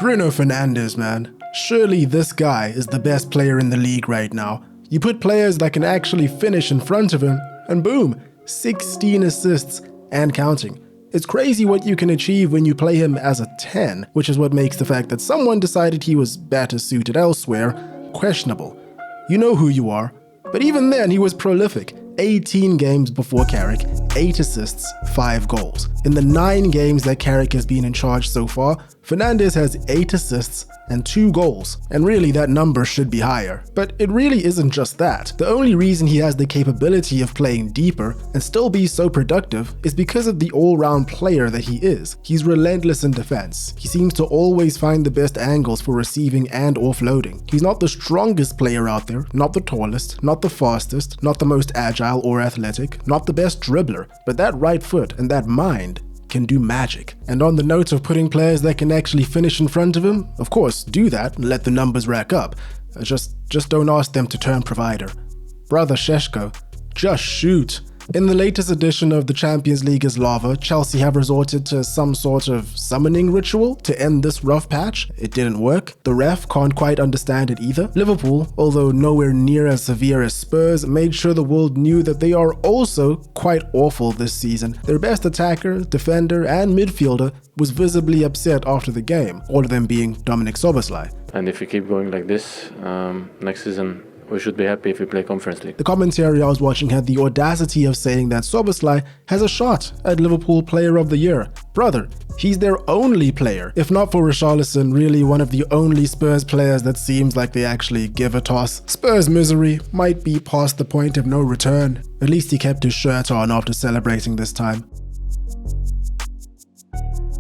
Bruno Fernandes, man. Surely this guy is the best player in the league right now. You put players that can actually finish in front of him, and boom, 16 assists and counting. It's crazy what you can achieve when you play him as a 10, which is what makes the fact that someone decided he was better suited elsewhere questionable. You know who you are. But even then, he was prolific. 18 games before Carrick, 8 assists, 5 goals. In the 9 games that Carrick has been in charge so far, Fernandes has 8 assists and 2 goals. And really, that number should be higher. But it really isn't just that. The only reason he has the capability of playing deeper and still be so productive is because of the all-round player that he is. He's relentless in defense. He seems to always find the best angles for receiving and offloading. He's not the strongest player out there, not the tallest, not the fastest, not the most agile or athletic, not the best dribbler, but that right foot and that mind can do magic. And on the note of putting players that can actually finish in front of him, of course, do that and let the numbers rack up. Just don't ask them to turn provider. Brother Sheshko, just shoot. In the latest edition of the Champions League is Lava, Chelsea have resorted to some sort of summoning ritual to end this rough patch. It didn't work. The ref can't quite understand it either. Liverpool, although nowhere near as severe as Spurs, made sure the world knew that they are also quite awful this season. Their best attacker, defender and midfielder was visibly upset after the game, all of them being Dominik Szoboszlai. And if we keep going like this, next season we should be happy if we play Conference League. The commentary I was watching had the audacity of saying that Szoboszlai has a shot at Liverpool Player of the Year. Brother, he's their only player. If not for Richarlison, really one of the only Spurs players that seems like they actually give a toss. Spurs misery might be past the point of no return. At least he kept his shirt on after celebrating this time.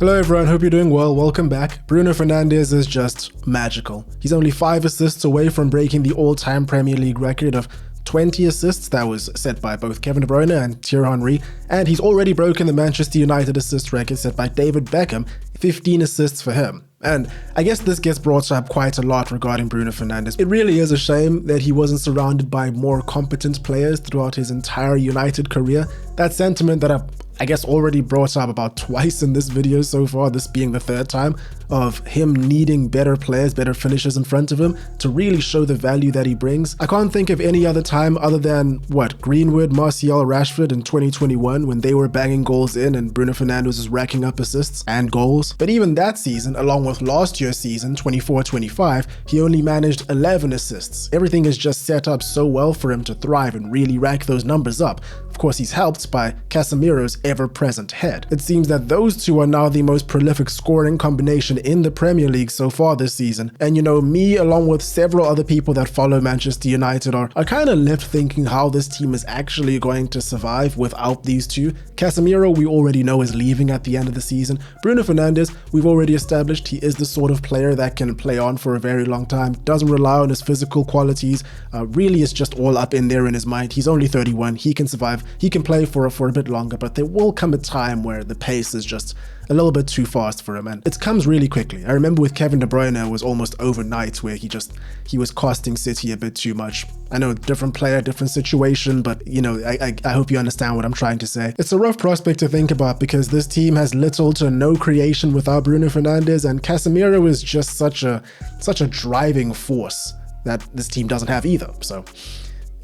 Hello everyone, hope you're doing well, welcome back. Bruno Fernandes is just magical. He's only 5 assists away from breaking the all-time Premier League record of 20 assists that was set by both Kevin De Bruyne and Thierry Henry, and he's already broken the Manchester United assist record set by David Beckham, 15 assists for him. And I guess this gets brought up quite a lot regarding Bruno Fernandes. It really is a shame that he wasn't surrounded by more competent players throughout his entire United career. That sentiment that I guess already brought up about twice in this video so far, this being the 3rd time, of him needing better players, better finishers in front of him to really show the value that he brings. I can't think of any other time other than, Greenwood, Martial, Rashford in 2021 when they were banging goals in and Bruno Fernandes was racking up assists and goals. But even that season, along with last year's season, 24-25, he only managed 11 assists. Everything is just set up so well for him to thrive and really rack those numbers up. Of course, he's helped by Casemiro's ever-present head. It seems that those two are now the most prolific scoring combination in the Premier League so far this season. And you know, me along with several other people that follow Manchester United are kind of left thinking how this team is actually going to survive without these two. Casemiro, we already know, is leaving at the end of the season. Bruno Fernandes, we've already established he is the sort of player that can play on for a very long time, doesn't rely on his physical qualities, really is just all up in there in his mind. He's only 31, he can survive, he can play for a bit longer, but there will come a time where the pace is just a little bit too fast for him, and it comes really quickly. I remember with Kevin De Bruyne, it was almost overnight where he was costing City a bit too much. I know, different player, different situation, but you know, I hope you understand what I'm trying to say. It's a rough prospect to think about because this team has little to no creation without Bruno Fernandes, and Casemiro is just such a driving force that this team doesn't have either. So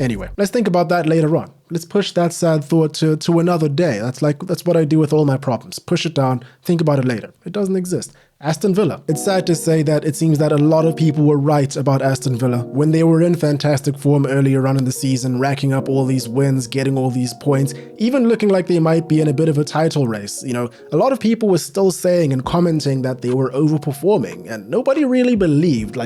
anyway, let's think about that later on. Let's push that sad thought to another day. That's what I do with all my problems. Push it down, think about it later. It doesn't exist. Aston Villa. It's sad to say that it seems that a lot of people were right about Aston Villa when they were in fantastic form earlier on in the season, racking up all these wins, getting all these points, even looking like they might be in a bit of a title race. You know, a lot of people were still saying and commenting that they were overperforming, and nobody really believed,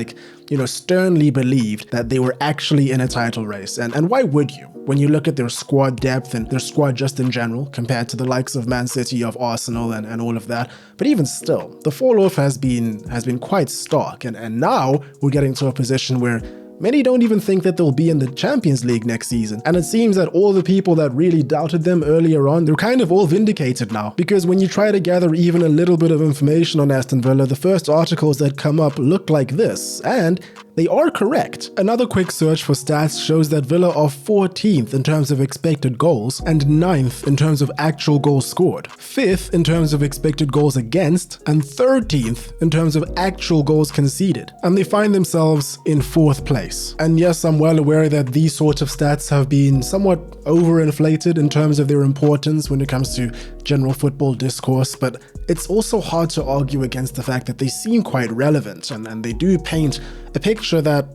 sternly believed that they were actually in a title race. And why would you? When you look at their squad depth and their squad just in general, compared to the likes of Man City, of Arsenal and all of that. But even still, the fall off has been quite stark, and now we're getting to a position where many don't even think that they'll be in the Champions League next season. And it seems that all the people that really doubted them earlier on, they're kind of all vindicated now. Because when you try to gather even a little bit of information on Aston Villa, the first articles that come up look like this. And they are correct. Another quick search for stats shows that Villa are 14th in terms of expected goals and 9th in terms of actual goals scored, 5th in terms of expected goals against, and 13th in terms of actual goals conceded. And they find themselves in 4th place. And yes, I'm well aware that these sorts of stats have been somewhat overinflated in terms of their importance when it comes to general football discourse, but it's also hard to argue against the fact that they seem quite relevant and they do paint a picture that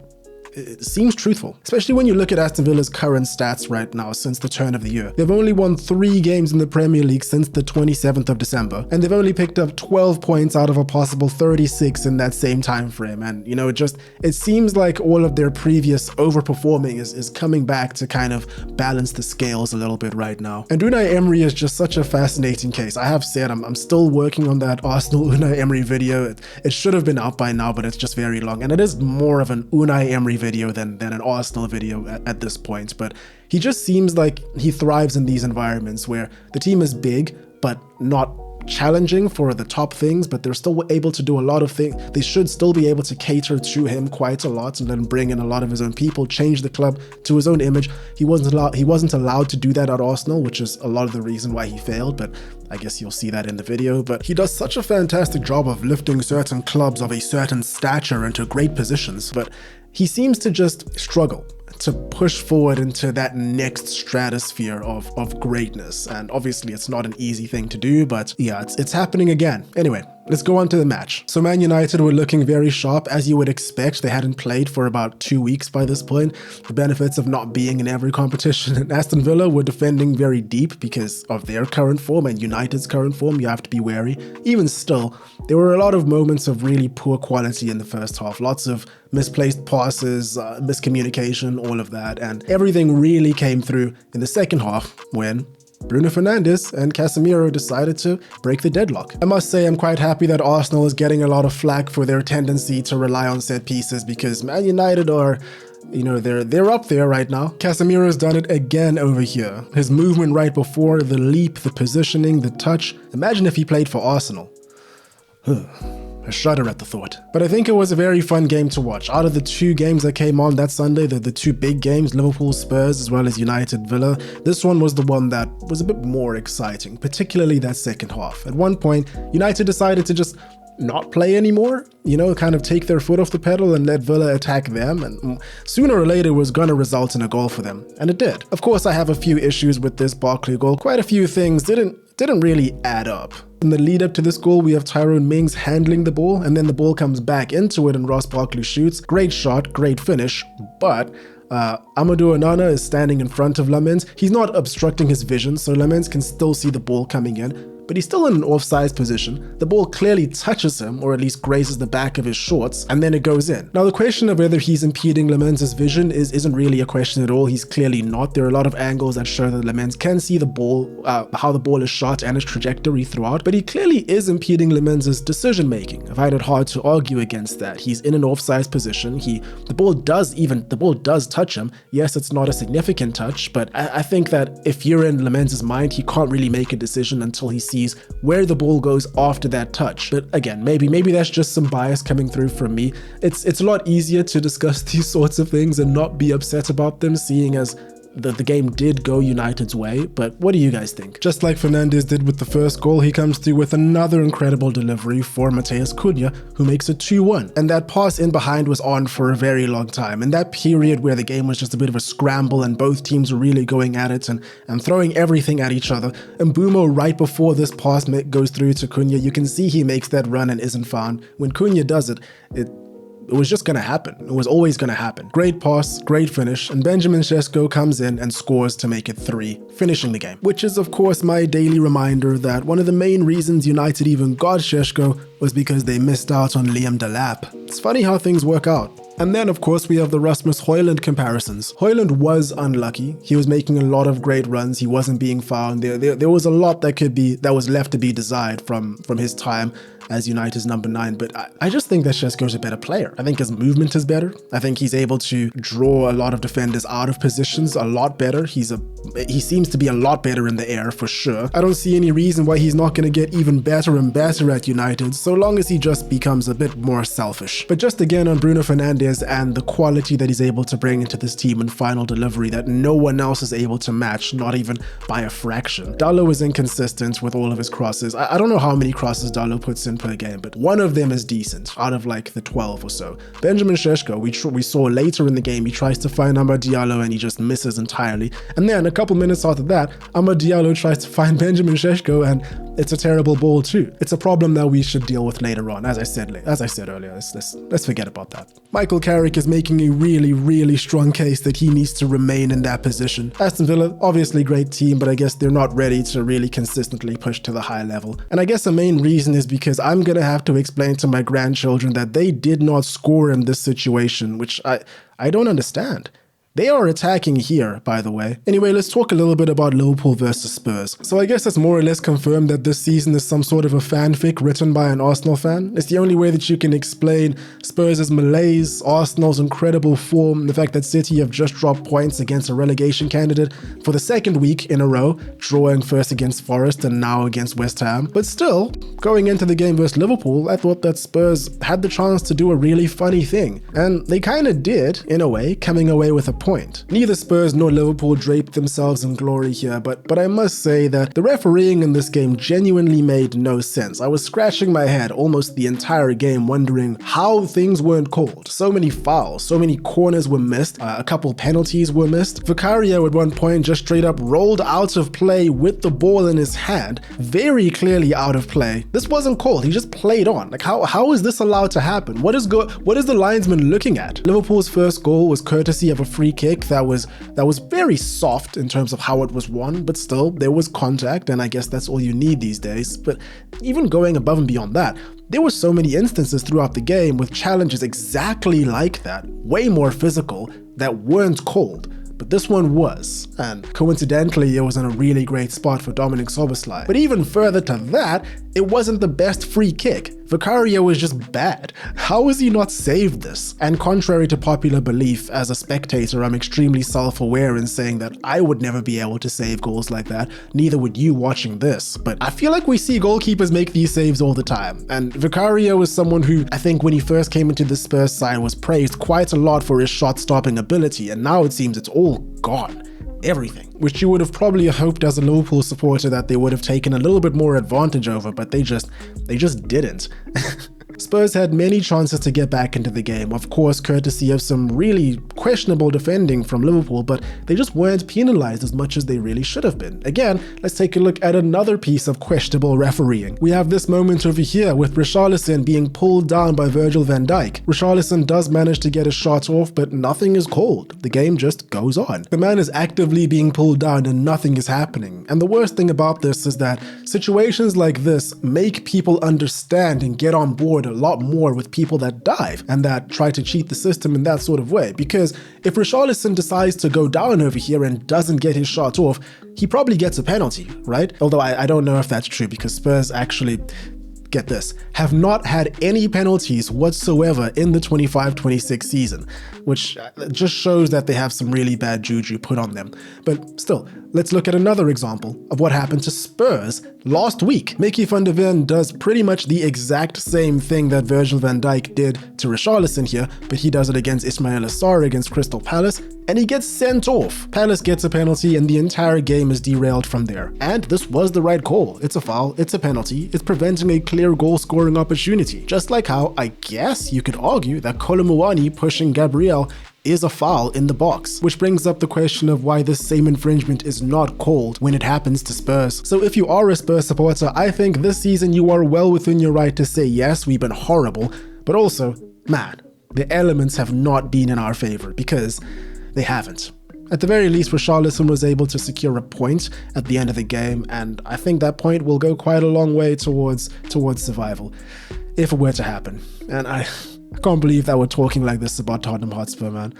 it seems truthful, especially when you look at Aston Villa's current stats right now since the turn of the year. They've only won 3 games in the Premier League since the 27th of December, and they've only picked up 12 points out of a possible 36 in that same time frame. And you know, it seems like all of their previous overperforming is coming back to kind of balance the scales a little bit right now. And Unai Emery is just such a fascinating case. I have said I'm still working on that Arsenal Unai Emery video. It should have been out by now, but it's just very long, and it is more of an Unai Emery video than an Arsenal video at this point. But he just seems like he thrives in these environments where the team is big but not challenging for the top things, but they're still able to do a lot of things. They should still be able to cater to him quite a lot and then bring in a lot of his own people, change the club to his own image. He wasn't allowed to do that at Arsenal, which is a lot of the reason why he failed, but I guess you'll see that in the video. But he does such a fantastic job of lifting certain clubs of a certain stature into great positions, but he seems to just struggle to push forward into that next stratosphere of greatness. And obviously it's not an easy thing to do, but yeah, it's happening again. Anyway, let's go on to the match. So Man United were looking very sharp, as you would expect. They hadn't played for about 2 weeks by this point, the benefits of not being in every competition. And Aston Villa were defending very deep because of their current form and United's current form. You have to be wary. Even still, there were a lot of moments of really poor quality in the first half. Lots of misplaced passes, miscommunication, all of that. And everything really came through in the second half when Bruno Fernandes and Casemiro decided to break the deadlock. I must say I'm quite happy that Arsenal is getting a lot of flack for their tendency to rely on set pieces, because Man United are, you know, they're up there right now. Casemiro's done it again over here. His movement right before, the leap, the positioning, the touch. Imagine if he played for Arsenal. I shudder at the thought. But I think it was a very fun game to watch. Out of the 2 games that came on that Sunday, the 2 big games, Liverpool, Spurs, as well as United, Villa, this one was the one that was a bit more exciting, particularly that second half. At one point, United decided to just not play anymore, you know, kind of take their foot off the pedal and let Villa attack them, and sooner or later it was going to result in a goal for them, and it did. Of course, I have a few issues with this Barkley goal. Quite a few things didn't really add up. In the lead up to this goal, we have Tyrone Mings handling the ball, and then the ball comes back into it and Ross Barkley shoots. Great shot, great finish, but Amadou Onana is standing in front of Lamens. He's not obstructing his vision, so Lamens can still see the ball coming in, but he's still in an offside position. The ball clearly touches him, or at least grazes the back of his shorts, and then it goes in. Now, the question of whether he's impeding Lamens' vision isn't really a question at all. He's clearly not. There are a lot of angles that show that Lamens can see the ball, how the ball is shot and its trajectory throughout, but he clearly is impeding Lamens' decision making. I find it hard to argue against that. He's in an offside position. The ball does touch him. Yes, it's not a significant touch, but I think that if you're in Lamens' mind, he can't really make a decision until he sees where the ball goes after that touch. But again, maybe that's just some bias coming through from me. It's a lot easier to discuss these sorts of things and not be upset about them, seeing as the game did go United's way. But what do you guys think? Just like Fernandes did with the first goal, he comes through with another incredible delivery for Matheus Cunha, who makes it 2-1. And that pass in behind was on for a very long time. In that period where the game was just a bit of a scramble and both teams were really going at it and throwing everything at each other, and Mbeumo, right before this pass goes through to Cunha, you can see he makes that run and isn't found. When Cunha does it, it was just going to happen. It was always going to happen. Great pass, great finish, and Benjamin Sesko comes in and scores to make it 3, finishing the game. Which is, of course, my daily reminder that one of the main reasons United even got Sesko was because they missed out on Liam Delap. It's funny how things work out. And then, of course, we have the Rasmus Højlund comparisons. Højlund was unlucky. He was making a lot of great runs. He wasn't being found. There was a lot that was left to be desired from his time as United's number 9, but I just think that Šeško's a better player. I think his movement is better. I think he's able to draw a lot of defenders out of positions a lot better. He seems to be a lot better in the air for sure. I don't see any reason why he's not going to get even better and better at United, so long as he just becomes a bit more selfish. But just again on Bruno Fernandes and the quality that he's able to bring into this team in final delivery that no one else is able to match, not even by a fraction. Dalot is inconsistent with all of his crosses. I don't know how many crosses Dalot puts in per game, but one of them is decent out of like the 12 or so. Benjamin Šeško, we saw later in the game, he tries to find Amad Diallo and he just misses entirely. And then a couple minutes after that, Amad Diallo tries to find Benjamin Šeško and it's a terrible ball too. It's a problem that we should deal with later on, as I said earlier. Let's forget about that. Michael Carrick is making a really strong case that he needs to remain in that position. Aston Villa, obviously great team, but I guess they're not ready to really consistently push to the high level. And I guess the main reason is because I'm gonna have to explain to my grandchildren that they did not score in this situation, which I don't understand. They are attacking here, by the way. Anyway, let's talk a little bit about Liverpool versus Spurs. So I guess it's more or less confirmed that this season is some sort of a fanfic written by an Arsenal fan. It's the only way that you can explain Spurs' malaise, Arsenal's incredible form, the fact that City have just dropped points against a relegation candidate for the second week in a row, drawing first against Forest and now against West Ham. But still, going into the game versus Liverpool, I thought that Spurs had the chance to do a really funny thing. And they kind of did, in a way, coming away with a point. Neither Spurs nor Liverpool draped themselves in glory here, but I must say that the refereeing in this game genuinely made no sense. I was scratching my head almost the entire game wondering how things weren't called. So many fouls, so many corners were missed, a couple penalties were missed. Vicario at one point just straight up rolled out of play with the ball in his hand, very clearly out of play. This wasn't called, he just played on. Like how is this allowed to happen? What is the linesman looking at? Liverpool's first goal was courtesy of a free kick that was very soft in terms of how it was won, but still there was contact, and I guess that's all you need these days. But even going above and beyond that, there were so many instances throughout the game with challenges exactly like that, way more physical, that weren't called. But this one was, and coincidentally it was in a really great spot for Dominic Szoboszlai. But even further to that, it wasn't the best free kick. Vicario was just bad. How has he not saved this? And contrary to popular belief, as a spectator, I'm extremely self-aware in saying that I would never be able to save goals like that, neither would you watching this. But I feel like we see goalkeepers make these saves all the time, and Vicario is someone who I think when he first came into the Spurs side was praised quite a lot for his shot-stopping ability, and now it seems it's all gone. Everything, which you would have probably hoped as a Liverpool supporter that they would have taken a little bit more advantage over, but they just didn't. Spurs had many chances to get back into the game, of course courtesy of some really questionable defending from Liverpool, but they just weren't penalized as much as they really should have been. Again, let's take a look at another piece of questionable refereeing. We have this moment over here with Richarlison being pulled down by Virgil van Dijk. Richarlison does manage to get a shot off, but nothing is called. The game just goes on. The man is actively being pulled down and nothing is happening. And the worst thing about this is that situations like this make people understand and get on board a lot more with people that dive and that try to cheat the system in that sort of way. Because if Richarlison decides to go down over here and doesn't get his shot off, he probably gets a penalty, right? Although I don't know if that's true, because Spurs actually, get this, have not had any penalties whatsoever in the 25-26 season, which just shows that they have some really bad juju put on them. But still, let's look at another example of what happened to Spurs last week. Mickey van der Ven does pretty much the exact same thing that Virgil van Dijk did to Richarlison here, but he does it against Ismail Assar against Crystal Palace, and he gets sent off. Palace gets a penalty and the entire game is derailed from there. And this was the right call. It's a foul, it's a penalty, it's preventing a clear goal scoring opportunity. Just like how I guess you could argue that Kolo Muani pushing Gabriel is a foul in the box, which brings up the question of why this same infringement is not called when it happens to Spurs. So if you are a Spurs supporter, I think this season you are well within your right to say yes, we've been horrible, but also, man, the elements have not been in our favor, because they haven't. At the very least, Richarlison was able to secure a point at the end of the game, and I think that point will go quite a long way towards survival, if it were to happen. And I can't believe that we're talking like this about Tottenham Hotspur, man.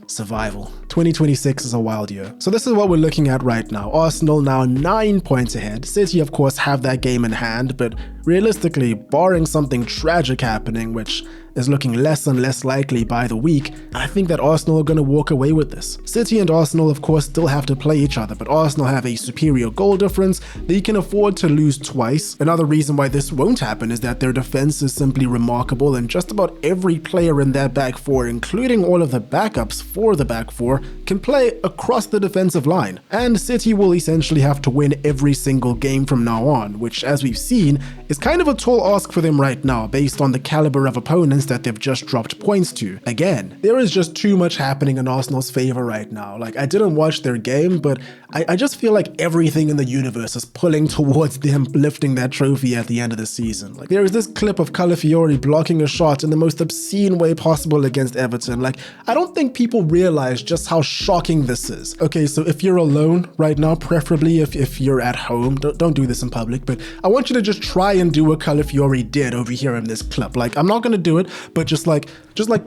survival. 2026 is a wild year. So this is what we're looking at right now. Arsenal now 9 points ahead. City, of course, have that game in hand, but realistically, barring something tragic happening, which is looking less and less likely by the week, I think that Arsenal are going to walk away with this. City and Arsenal, of course, still have to play each other, but Arsenal have a superior goal difference. They can afford to lose twice. Another reason why this won't happen is that their defense is simply remarkable, and just about every player in their back four, including all of the backups for the back four, can play across the defensive line. And City will essentially have to win every single game from now on, which, as we've seen, is kind of a tall ask for them right now based on the caliber of opponents that they've just dropped points to. Again, there is just too much happening in Arsenal's favor right now. Like, I didn't watch their game, but I just feel like everything in the universe is pulling towards them lifting that trophy at the end of the season. Like, there is this clip of Calafiori blocking a shot in the most obscene way possible against Everton. Like, I don't think people realize just how shocking this is. Okay, so if you're alone right now, preferably if you're at home, don't do this in public, but I want you to just try and do what Calafiori did over here in this clip. Like, I'm not gonna do it, but just like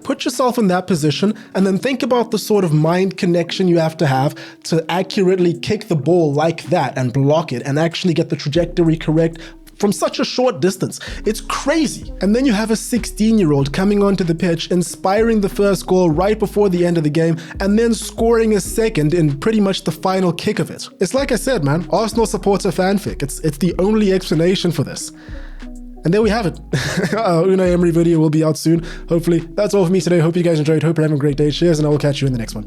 put yourself in that position and then think about the sort of mind connection you have to accurately kick the ball like that and block it and actually get the trajectory correct from such a short distance. It's crazy. And then you have a 16-year-old coming onto the pitch, inspiring the first goal right before the end of the game, and then scoring a second in pretty much the final kick of it. It's like I said, man, Arsenal supporter fanfic. It's the only explanation for this. And there we have it. Unai Emery video will be out soon, hopefully. That's all for me today. Hope you guys enjoyed. Hope you're having a great day. Cheers, and I will catch you in the next one.